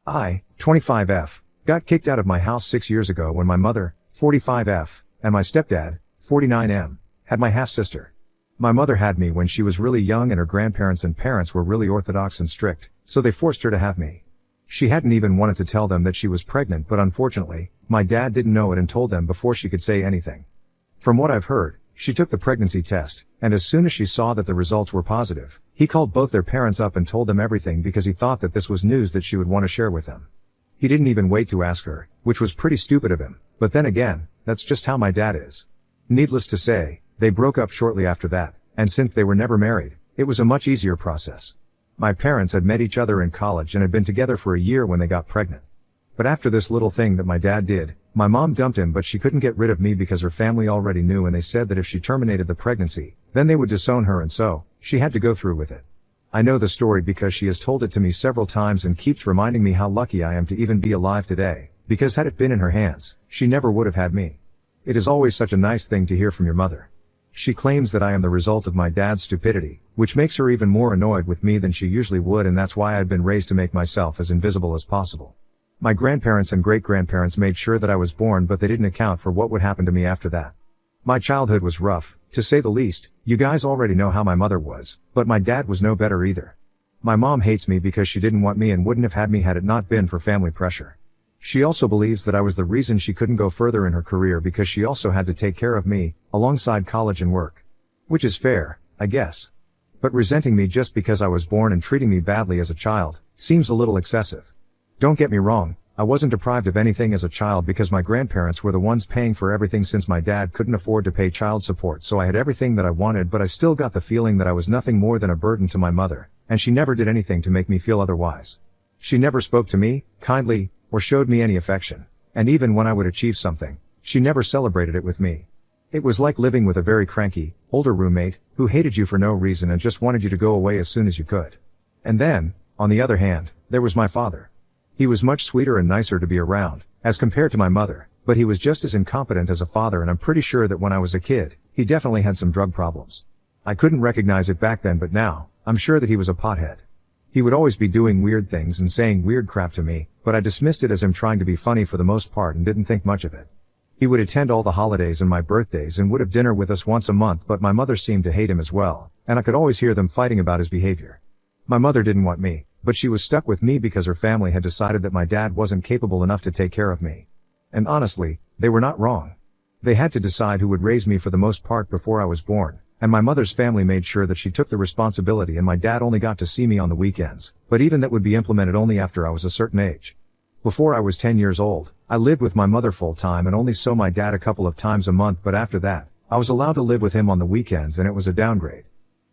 I, 25F, got kicked out of my house 6 years ago when my mother, 45F, and my stepdad, 49M, had my half-sister. My mother had me when she was really young and her grandparents and parents were really orthodox and strict, so they forced her to have me. She hadn't even wanted to tell them that she was pregnant, but unfortunately, my dad didn't know it and told them before she could say anything. From what I've heard, she took the pregnancy test, and as soon as she saw that the results were positive, he called both their parents up and told them everything because he thought that this was news that she would want to share with them. He didn't even wait to ask her, which was pretty stupid of him, but then again, that's just how my dad is. Needless to say, they broke up shortly after that, and since they were never married, it was a much easier process. My parents had met each other in college and had been together for a year when they got pregnant. But after this little thing that my dad did, my mom dumped him, but she couldn't get rid of me because her family already knew and they said that if she terminated the pregnancy, then they would disown her, and so, she had to go through with it. I know the story because she has told it to me several times and keeps reminding me how lucky I am to even be alive today, because had it been in her hands, she never would have had me. It is always such a nice thing to hear from your mother. She claims that I am the result of my dad's stupidity, which makes her even more annoyed with me than she usually would, and that's why I've been raised to make myself as invisible as possible. My grandparents and great-grandparents made sure that I was born, but they didn't account for what would happen to me after that. My childhood was rough, to say the least. You guys already know how my mother was, but my dad was no better either. My mom hates me because she didn't want me and wouldn't have had me had it not been for family pressure. She also believes that I was the reason she couldn't go further in her career because she also had to take care of me, alongside college and work. Which is fair, I guess. But resenting me just because I was born and treating me badly as a child, seems a little excessive. Don't get me wrong, I wasn't deprived of anything as a child because my grandparents were the ones paying for everything since my dad couldn't afford to pay child support, so I had everything that I wanted, but I still got the feeling that I was nothing more than a burden to my mother, and she never did anything to make me feel otherwise. She never spoke to me, kindly, or showed me any affection, and even when I would achieve something, she never celebrated it with me. It was like living with a very cranky, older roommate, who hated you for no reason and just wanted you to go away as soon as you could. And then, on the other hand, there was my father. He was much sweeter and nicer to be around, as compared to my mother, but he was just as incompetent as a father, and I'm pretty sure that when I was a kid, he definitely had some drug problems. I couldn't recognize it back then, but now, I'm sure that he was a pothead. He would always be doing weird things and saying weird crap to me, but I dismissed it as him trying to be funny for the most part and didn't think much of it. He would attend all the holidays and my birthdays and would have dinner with us once a month, but my mother seemed to hate him as well, and I could always hear them fighting about his behavior. My mother didn't want me, but she was stuck with me because her family had decided that my dad wasn't capable enough to take care of me. And honestly, they were not wrong. They had to decide who would raise me for the most part before I was born, and my mother's family made sure that she took the responsibility, and my dad only got to see me on the weekends, but even that would be implemented only after I was a certain age. Before I was 10 years old, I lived with my mother full time and only saw my dad a couple of times a month, but after that, I was allowed to live with him on the weekends, and it was a downgrade.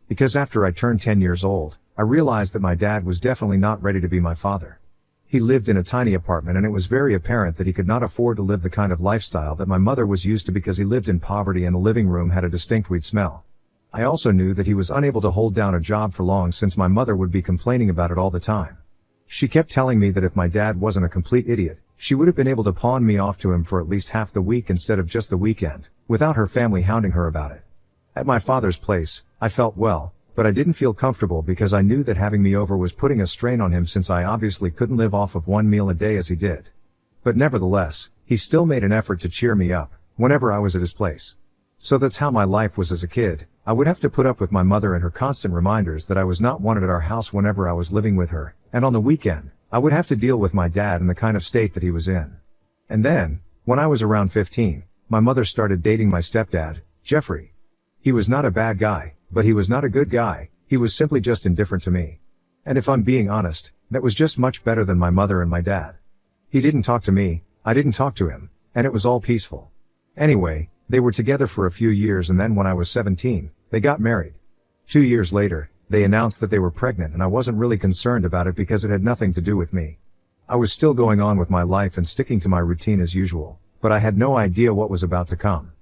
Because after I turned 10 years old, I realized that my dad was definitely not ready to be my father. He lived in a tiny apartment, and it was very apparent that he could not afford to live the kind of lifestyle that my mother was used to because he lived in poverty and the living room had a distinct weed smell. I also knew that he was unable to hold down a job for long since my mother would be complaining about it all the time. She kept telling me that if my dad wasn't a complete idiot, she would have been able to pawn me off to him for at least half the week instead of just the weekend, without her family hounding her about it. At my father's place, I felt well, but I didn't feel comfortable because I knew that having me over was putting a strain on him since I obviously couldn't live off of one meal a day as he did. But nevertheless, he still made an effort to cheer me up whenever I was at his place. So that's how my life was as a kid. I would have to put up with my mother and her constant reminders that I was not wanted at our house whenever I was living with her, and on the weekend, I would have to deal with my dad and the kind of state that he was in. And then, when I was around 15, my mother started dating my stepdad, Jeffrey. He was not a bad guy, but he was not a good guy. He was simply just indifferent to me. And if I'm being honest, that was just much better than my mother and my dad. He didn't talk to me, I didn't talk to him, and it was all peaceful. Anyway, they were together for a few years, and then when I was 17, they got married. 2 years later, they announced that they were pregnant, and I wasn't really concerned about it because it had nothing to do with me. I was still going on with my life and sticking to my routine as usual, but I had no idea what was about to come.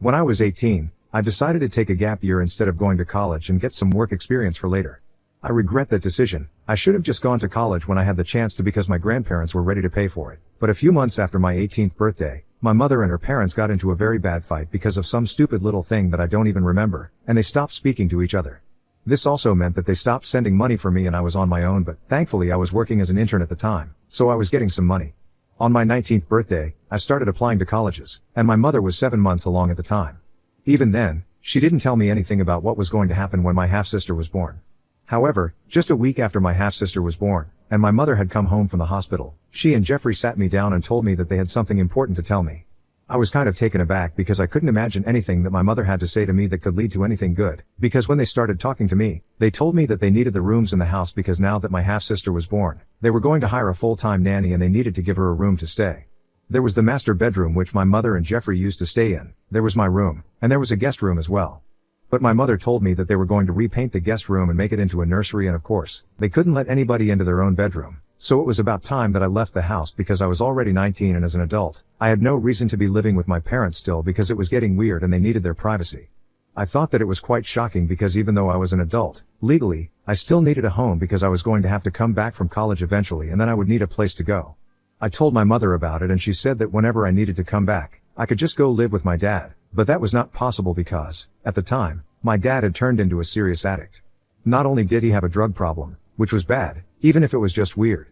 When I was 18, I decided to take a gap year instead of going to college and get some work experience for later. I regret that decision. I should have just gone to college when I had the chance to because my grandparents were ready to pay for it. But a few months after my 18th birthday, my mother and her parents got into a very bad fight because of some stupid little thing that I don't even remember, and they stopped speaking to each other. This also meant that they stopped sending money for me and I was on my own, but thankfully I was working as an intern at the time, so I was getting some money. On my 19th birthday, I started applying to colleges, and my mother was 7 months along at the time. Even then, she didn't tell me anything about what was going to happen when my half-sister was born. However, just a week after my half-sister was born, and my mother had come home from the hospital, she and Jeffrey sat me down and told me that they had something important to tell me. I was kind of taken aback because I couldn't imagine anything that my mother had to say to me that could lead to anything good, because when they started talking to me, they told me that they needed the rooms in the house because now that my half-sister was born, they were going to hire a full-time nanny and they needed to give her a room to stay. There was the master bedroom which my mother and Jeffrey used to stay in, there was my room, and there was a guest room as well. But my mother told me that they were going to repaint the guest room and make it into a nursery, and of course, they couldn't let anybody into their own bedroom. So it was about time that I left the house because I was already 19 and as an adult, I had no reason to be living with my parents still because it was getting weird and they needed their privacy. I thought that it was quite shocking because even though I was an adult, legally, I still needed a home because I was going to have to come back from college eventually and then I would need a place to go. I told my mother about it and she said that whenever I needed to come back, I could just go live with my dad, but that was not possible because, at the time, my dad had turned into a serious addict. Not only did he have a drug problem, which was bad, even if it was just weird.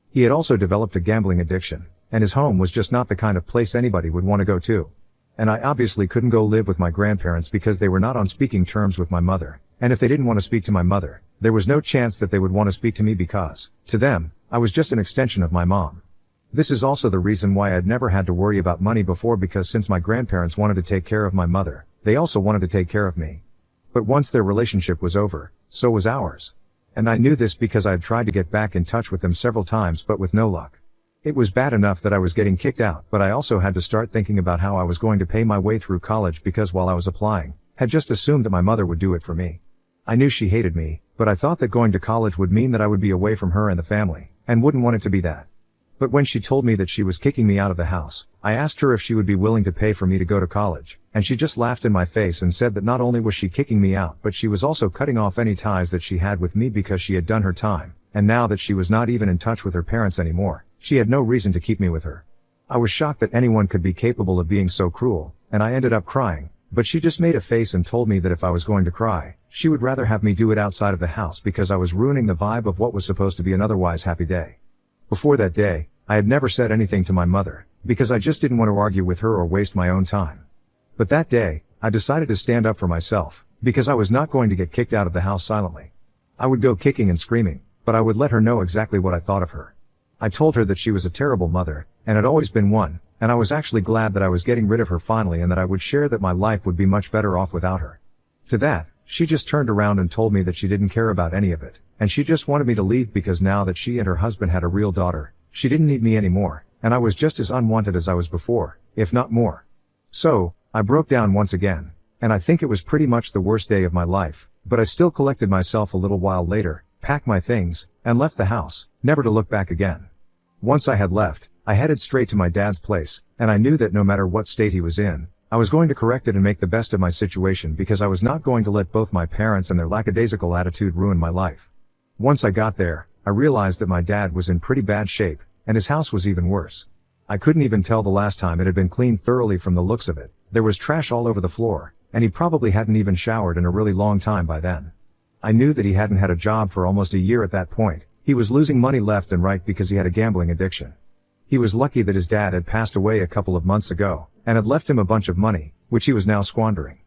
He had also developed a gambling addiction, and his home was just not the kind of place anybody would want to go to. And I obviously couldn't go live with my grandparents because they were not on speaking terms with my mother, and if they didn't want to speak to my mother, there was no chance that they would want to speak to me because, to them, I was just an extension of my mom. This is also the reason why I'd never had to worry about money before because since my grandparents wanted to take care of my mother, they also wanted to take care of me. But once their relationship was over, so was ours. And I knew this because I had tried to get back in touch with them several times but with no luck. It was bad enough that I was getting kicked out, but I also had to start thinking about how I was going to pay my way through college because while I was applying, had just assumed that my mother would do it for me. I knew she hated me, but I thought that going to college would mean that I would be away from her and the family, and wouldn't want it to be that. But when she told me that she was kicking me out of the house, I asked her if she would be willing to pay for me to go to college, and she just laughed in my face and said that not only was she kicking me out but she was also cutting off any ties that she had with me because she had done her time, and now that she was not even in touch with her parents anymore, she had no reason to keep me with her. I was shocked that anyone could be capable of being so cruel, and I ended up crying, but she just made a face and told me that if I was going to cry, she would rather have me do it outside of the house because I was ruining the vibe of what was supposed to be an otherwise happy day. Before that day, I had never said anything to my mother, because I just didn't want to argue with her or waste my own time. But that day, I decided to stand up for myself, because I was not going to get kicked out of the house silently. I would go kicking and screaming, but I would let her know exactly what I thought of her. I told her that she was a terrible mother, and had always been one, and I was actually glad that I was getting rid of her finally and that I would share that my life would be much better off without her. To that, she just turned around and told me that she didn't care about any of it, and she just wanted me to leave because now that she and her husband had a real daughter, she didn't need me anymore, and I was just as unwanted as I was before, if not more. So, I broke down once again, and I think it was pretty much the worst day of my life, but I still collected myself a little while later, packed my things, and left the house, never to look back again. Once I had left, I headed straight to my dad's place, and I knew that no matter what state he was in, I was going to correct it and make the best of my situation because I was not going to let both my parents and their lackadaisical attitude ruin my life. Once I got there, I realized that my dad was in pretty bad shape, and his house was even worse. I couldn't even tell the last time it had been cleaned thoroughly from the looks of it. There was trash all over the floor, and he probably hadn't even showered in a really long time by then. I knew that he hadn't had a job for almost a year at that point. He was losing money left and right because he had a gambling addiction. He was lucky that his dad had passed away a couple of months ago, and had left him a bunch of money, which he was now squandering.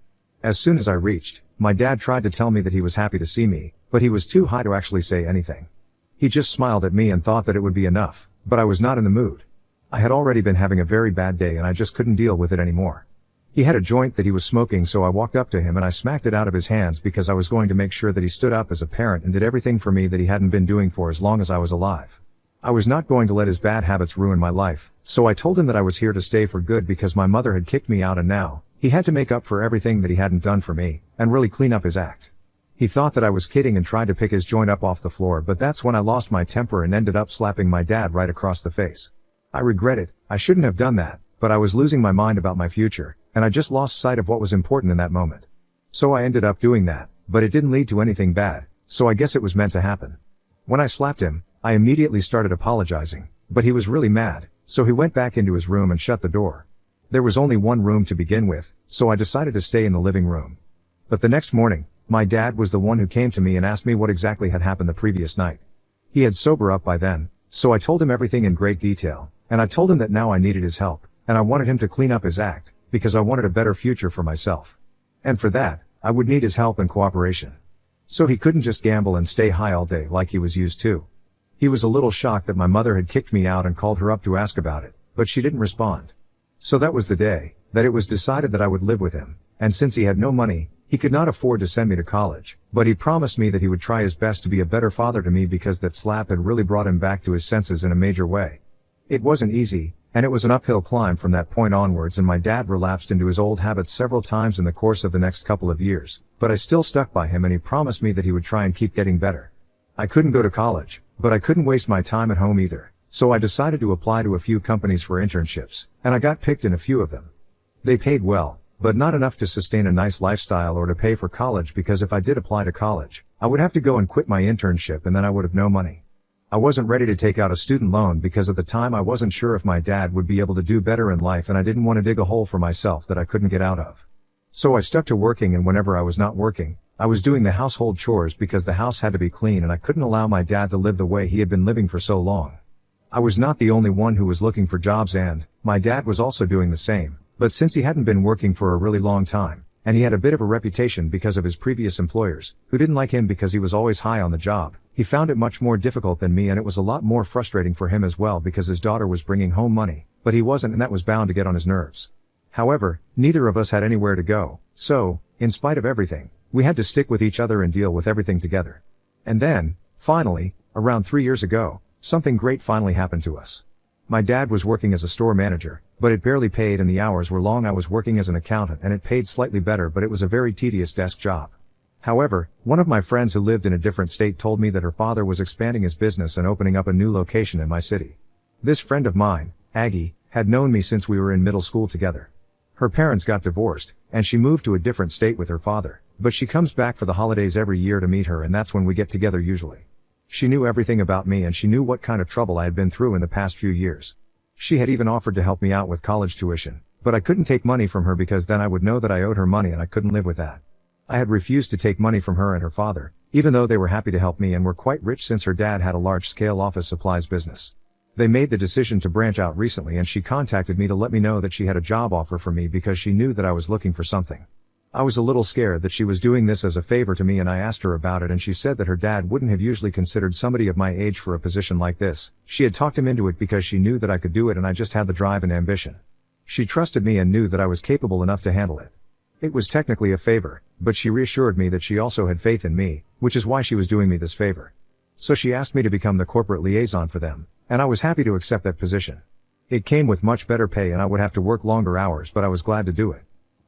As soon as I reached, my dad tried to tell me that he was happy to see me, but he was too high to actually say anything. He just smiled at me and thought that it would be enough, but I was not in the mood. I had already been having a very bad day and I just couldn't deal with it anymore. He had a joint that he was smoking, so I walked up to him and I smacked it out of his hands because I was going to make sure that he stood up as a parent and did everything for me that he hadn't been doing for as long as I was alive. I was not going to let his bad habits ruin my life, so I told him that I was here to stay for good because my mother had kicked me out and now, he had to make up for everything that he hadn't done for me, and really clean up his act. He thought that I was kidding and tried to pick his joint up off the floor, but that's when I lost my temper and ended up slapping my dad right across the face. I regret it, I shouldn't have done that, but I was losing my mind about my future, and I just lost sight of what was important in that moment. So I ended up doing that, but it didn't lead to anything bad, so I guess it was meant to happen. When I slapped him, I immediately started apologizing, but he was really mad, so he went back into his room and shut the door. There was only one room to begin with, so I decided to stay in the living room. But the next morning, My dad was the one who came to me and asked me what exactly had happened the previous night. He had sobered up by then, so I told him everything in great detail, and I told him that now I needed his help, and I wanted him to clean up his act, because I wanted a better future for myself. And for that, I would need his help and cooperation. So he couldn't just gamble and stay high all day like he was used to. He was a little shocked that my mother had kicked me out and called her up to ask about it, but she didn't respond. So that was the day that it was decided that I would live with him, and since he had no money, he could not afford to send me to college, but he promised me that he would try his best to be a better father to me because that slap had really brought him back to his senses in a major way. It wasn't easy, and it was an uphill climb from that point onwards, and my dad relapsed into his old habits several times in the course of the next couple of years, but I still stuck by him and he promised me that he would try and keep getting better. I couldn't go to college, but I couldn't waste my time at home either, so I decided to apply to a few companies for internships, and I got picked in a few of them. They paid well, but not enough to sustain a nice lifestyle or to pay for college, because if I did apply to college, I would have to go and quit my internship and then I would have no money. I wasn't ready to take out a student loan because at the time I wasn't sure if my dad would be able to do better in life, and I didn't want to dig a hole for myself that I couldn't get out of. So I stuck to working, and whenever I was not working, I was doing the household chores because the house had to be clean and I couldn't allow my dad to live the way he had been living for so long. I was not the only one who was looking for jobs, and my dad was also doing the same, but since he hadn't been working for a really long time, and he had a bit of a reputation because of his previous employers, who didn't like him because he was always high on the job, he found it much more difficult than me, and it was a lot more frustrating for him as well because his daughter was bringing home money, but he wasn't, and that was bound to get on his nerves. However, neither of us had anywhere to go, so, in spite of everything, we had to stick with each other and deal with everything together. And then, finally, around 3 years ago, something great finally happened to us. My dad was working as a store manager, but it barely paid and the hours were long. I was working as an accountant and it paid slightly better, but it was a very tedious desk job. However, one of my friends who lived in a different state told me that her father was expanding his business and opening up a new location in my city. This friend of mine, Aggie, had known me since we were in middle school together. Her parents got divorced, and she moved to a different state with her father, but she comes back for the holidays every year to meet her, and that's when we get together usually. She knew everything about me and she knew what kind of trouble I had been through in the past few years. She had even offered to help me out with college tuition, but I couldn't take money from her because then I would know that I owed her money and I couldn't live with that. I had refused to take money from her and her father, even though they were happy to help me and were quite rich since her dad had a large-scale office supplies business. They made the decision to branch out recently, and she contacted me to let me know that she had a job offer for me because she knew that I was looking for something. I was a little scared that she was doing this as a favor to me, and I asked her about it, and she said that her dad wouldn't have usually considered somebody of my age for a position like this. She had talked him into it because she knew that I could do it and I just had the drive and ambition. She trusted me and knew that I was capable enough to handle it. It was technically a favor, but she reassured me that she also had faith in me, which is why she was doing me this favor. So she asked me to become the corporate liaison for them, and I was happy to accept that position. It came with much better pay and I would have to work longer hours, but I was glad to do it.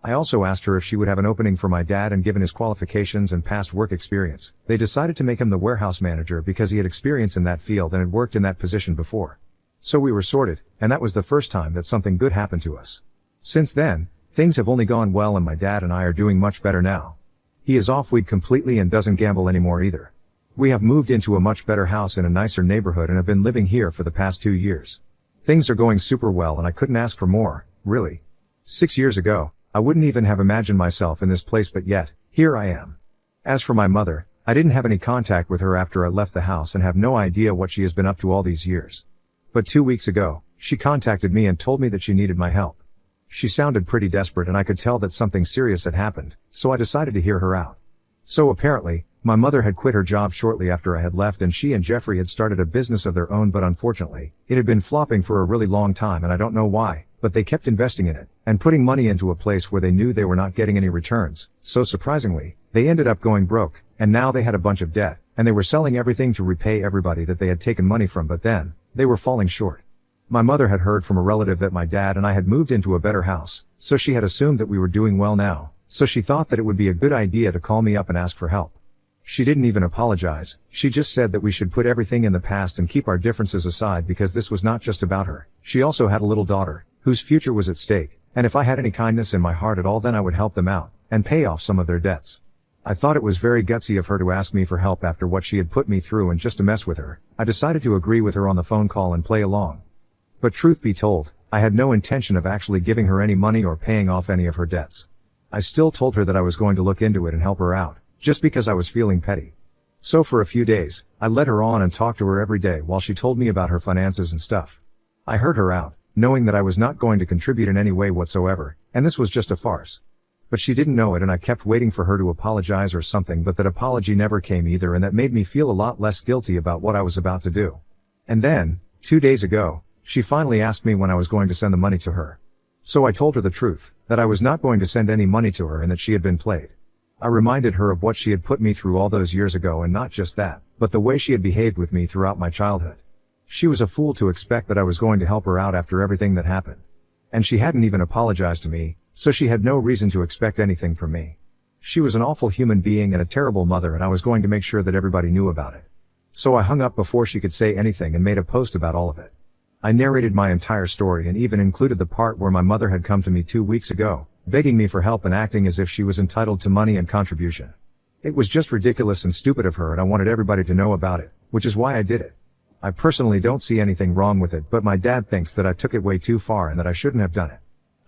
I also asked her if she would have an opening for my dad, and given his qualifications and past work experience, they decided to make him the warehouse manager because he had experience in that field and had worked in that position before. So we were sorted, and that was the first time that something good happened to us. Since then, things have only gone well and my dad and I are doing much better now. He is off weed completely and doesn't gamble anymore either. We have moved into a much better house in a nicer neighborhood and have been living here for the past 2 years. Things are going super well and I couldn't ask for more, really. 6 years ago, I wouldn't even have imagined myself in this place, but yet, here I am. As for my mother, I didn't have any contact with her after I left the house and have no idea what she has been up to all these years. But 2 weeks ago, she contacted me and told me that she needed my help. She sounded pretty desperate and I could tell that something serious had happened, so I decided to hear her out. So apparently, my mother had quit her job shortly after I had left, and she and Jeffrey had started a business of their own, but unfortunately, it had been flopping for a really long time and I don't know why, but they kept investing in it, and putting money into a place where they knew they were not getting any returns, so surprisingly, they ended up going broke, and now they had a bunch of debt, and they were selling everything to repay everybody that they had taken money from, but then, they were falling short. My mother had heard from a relative that my dad and I had moved into a better house, so she had assumed that we were doing well now, so she thought that it would be a good idea to call me up and ask for help. She didn't even apologize, she just said that we should put everything in the past and keep our differences aside because this was not just about her. She also had a little daughter, whose future was at stake, and if I had any kindness in my heart at all, then I would help them out, and pay off some of their debts. I thought it was very gutsy of her to ask me for help after what she had put me through, and just to mess with her, I decided to agree with her on the phone call and play along. But truth be told, I had no intention of actually giving her any money or paying off any of her debts. I still told her that I was going to look into it and help her out, just because I was feeling petty. So for a few days, I led her on and talked to her every day while she told me about her finances and stuff. I heard her out, knowing that I was not going to contribute in any way whatsoever, and this was just a farce. But she didn't know it, and I kept waiting for her to apologize or something, but that apology never came either, and that made me feel a lot less guilty about what I was about to do. And then, 2 days ago, she finally asked me when I was going to send the money to her. So I told her the truth, that I was not going to send any money to her and that she had been played. I reminded her of what she had put me through all those years ago, and not just that, but the way she had behaved with me throughout my childhood. She was a fool to expect that I was going to help her out after everything that happened. And she hadn't even apologized to me, so she had no reason to expect anything from me. She was an awful human being and a terrible mother, and I was going to make sure that everybody knew about it. So I hung up before she could say anything and made a post about all of it. I narrated my entire story and even included the part where my mother had come to me 2 weeks ago, begging me for help and acting as if she was entitled to money and contribution. It was just ridiculous and stupid of her, and I wanted everybody to know about it, which is why I did it. I personally don't see anything wrong with it, but my dad thinks that I took it way too far and that I shouldn't have done it.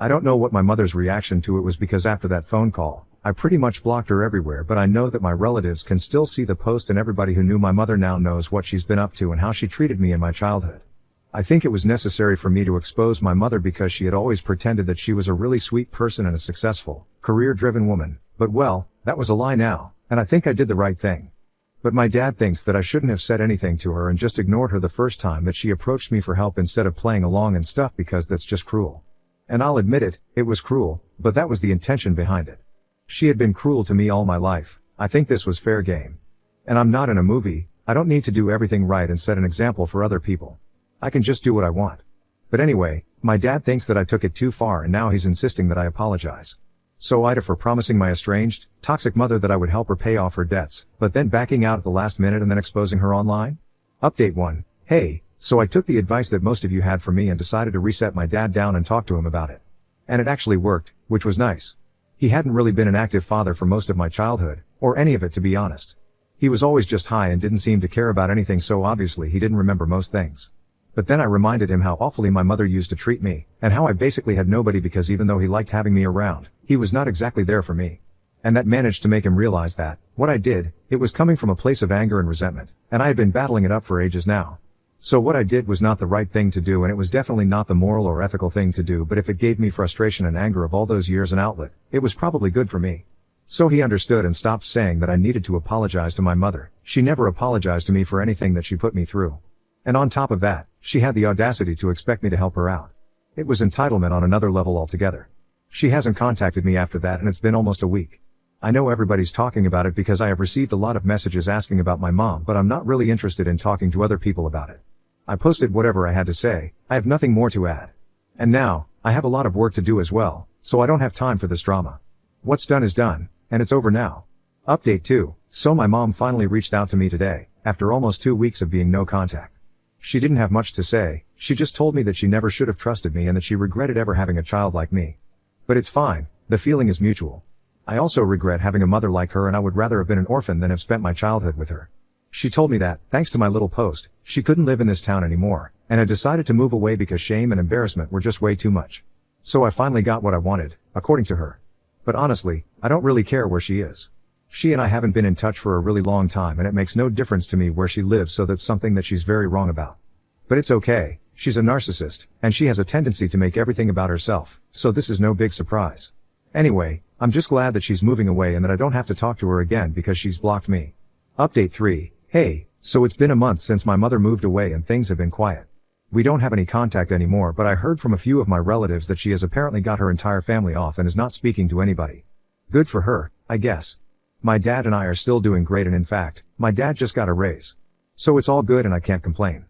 I don't know what my mother's reaction to it was, because after that phone call, I pretty much blocked her everywhere, but I know that my relatives can still see the post, and everybody who knew my mother now knows what she's been up to and how she treated me in my childhood. I think it was necessary for me to expose my mother because she had always pretended that she was a really sweet person and a successful, career-driven woman, but well, that was a lie now, and I think I did the right thing. But my dad thinks that I shouldn't have said anything to her and just ignored her the first time that she approached me for help instead of playing along and stuff, because that's just cruel. And I'll admit it, it was cruel, but that was the intention behind it. She had been cruel to me all my life. I think this was fair game. And I'm not in a movie, I don't need to do everything right and set an example for other people. I can just do what I want. But anyway, my dad thinks that I took it too far, and now he's insisting that I apologize. So Ida, for promising my estranged, toxic mother that I would help her pay off her debts, but then backing out at the last minute and then exposing her online? Update 1. Hey, so I took the advice that most of you had for me and decided to reset my dad down and talk to him about it. And it actually worked, which was nice. He hadn't really been an active father for most of my childhood, or any of it, to be honest. He was always just high and didn't seem to care about anything, so obviously he didn't remember most things. But then I reminded him how awfully my mother used to treat me, and how I basically had nobody because even though he liked having me around, he was not exactly there for me. And that managed to make him realize that, what I did, it was coming from a place of anger and resentment, and I had been battling it up for ages now. So what I did was not the right thing to do, and it was definitely not the moral or ethical thing to do, but if it gave me frustration and anger of all those years an outlet, it was probably good for me. So he understood and stopped saying that I needed to apologize to my mother. She never apologized to me for anything that she put me through. And on top of that, she had the audacity to expect me to help her out. It was entitlement on another level altogether. She hasn't contacted me after that, and it's been almost a week. I know everybody's talking about it because I have received a lot of messages asking about my mom, but I'm not really interested in talking to other people about it. I posted whatever I had to say, I have nothing more to add. And now, I have a lot of work to do as well, so I don't have time for this drama. What's done is done, and it's over now. Update 2. So my mom finally reached out to me today, after almost 2 weeks of being no contact. She didn't have much to say, she just told me that she never should have trusted me and that she regretted ever having a child like me. But it's fine, the feeling is mutual. I also regret having a mother like her, and I would rather have been an orphan than have spent my childhood with her. She told me that, thanks to my little post, she couldn't live in this town anymore, and had decided to move away because shame and embarrassment were just way too much. So I finally got what I wanted, according to her. But honestly, I don't really care where she is. She and I haven't been in touch for a really long time, and it makes no difference to me where she lives, so that's something that she's very wrong about. But it's okay, she's a narcissist, and she has a tendency to make everything about herself, so this is no big surprise. Anyway, I'm just glad that she's moving away and that I don't have to talk to her again because she's blocked me. Update 3. Hey, so it's been a month since my mother moved away and things have been quiet. We don't have any contact anymore, but I heard from a few of my relatives that she has apparently got her entire family off and is not speaking to anybody. Good for her, I guess. My dad and I are still doing great, and in fact, my dad just got a raise. So it's all good and I can't complain.